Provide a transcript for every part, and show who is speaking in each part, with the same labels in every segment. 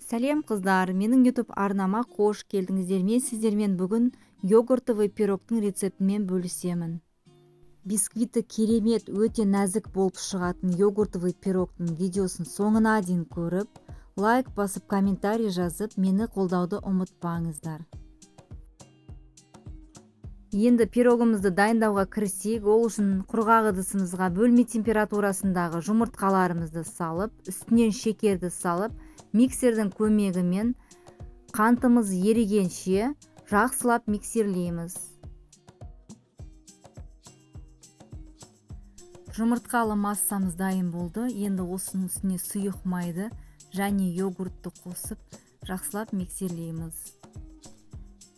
Speaker 1: Сәлем қыздар, менің YouTube арнама қош келдіңіздер. Мен сіздермен бүгін йогуртовый пирогтың рецептімен бөлісемін. Бисквиті керемет, өте нәзік болып шығатын йогуртовый пирогтың видеосын соңына дейін көріп, лайк басып, комментарий жазып, мені қолдауды ұмытпаңыздар. Енді пирогымызды дайындауға кірісейік. Ол үшін құрғақ ыдысымызға бөлме температурасындағы жұмыртқаларымызды салып, үстінен шекерді салып, миксердің көмегімен қантымыз ерігенше жақсылап миксерлейміз. Жұмыртқалы массамыз дайын болды. Енді осының үстіне сұйық майды және йогуртты қосып, жақсылап миксерлейміз.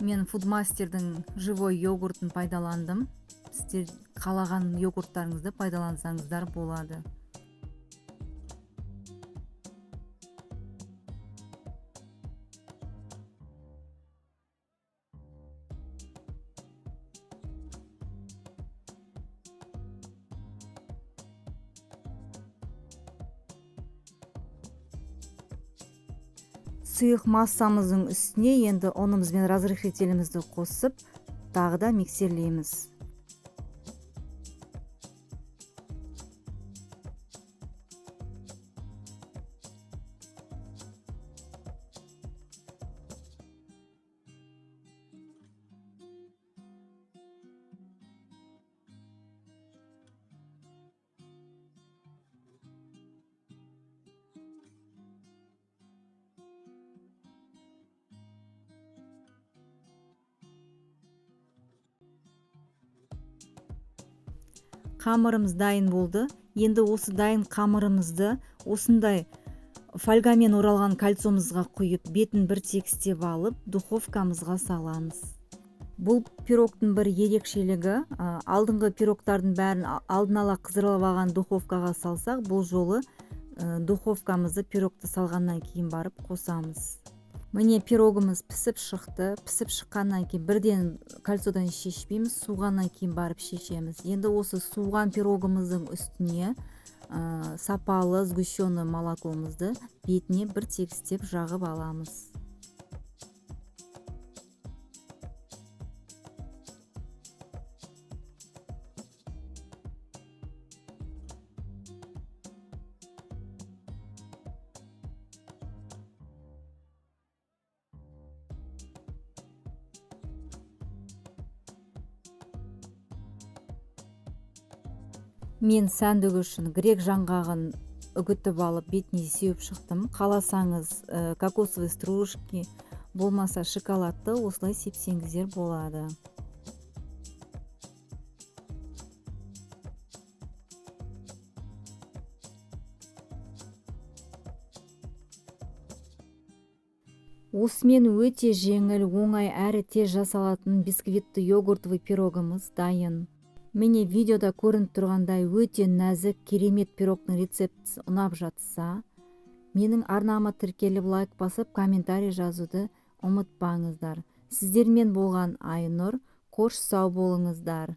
Speaker 1: Мен Foodmaster'дің живой йогуртын пайдаландым. Сіздер қалаған йогурттарыңызды пайдалансаңыздар болады. Сұйық массамыздың үстіне енді ұнымыз бен разрыхлителімізді қосып, тағы да миксерлейміз. Қамырымыз дайын болды. Енді осы дайын қамырымызды осындай фольгамен оралған кольцомызға құйып, бетін бір тегістеп алып, духовкамызға саламыз. Бұл пирогтың бір ерекшелігі, алдыңғы пирогтардың бәрін алдын ала қыздырып алған духовкаға салсақ, бұл жолы духовкамызды пирогты салғаннан кейін барып қосамыз. Міне пирогымыз пісіп шықты. Пісіп шыққаннан кейін бірден кольцодан шешпейміз, суғаннан кейін барып шешеміз. Енді осы суған пирогымыздың үстіне сапалы сгущенный молокомызды бетіне бір тегістеп жағып аламыз. Мен сәндік үшін грек жаңғағын үгітіп алып, бетіне сеуіп шықтым. Қаласаңыз кокосовый стружки, болмаса шоколадты осылай сепсеңіздер болады. Осымен өте жеңіл, оңай әрі тез жасалатын бисквитті йогуртовый пирогымыз дайын. Міне видеода көрініп тұрғандай өте нәзік, керемет пирогтың рецептісі ұнап жатса, менің арнама тіркеліп лайк басып, комментарий жазуды ұмытпаңыздар. Сіздермен болған Айнұр, қош сау болыңыздар.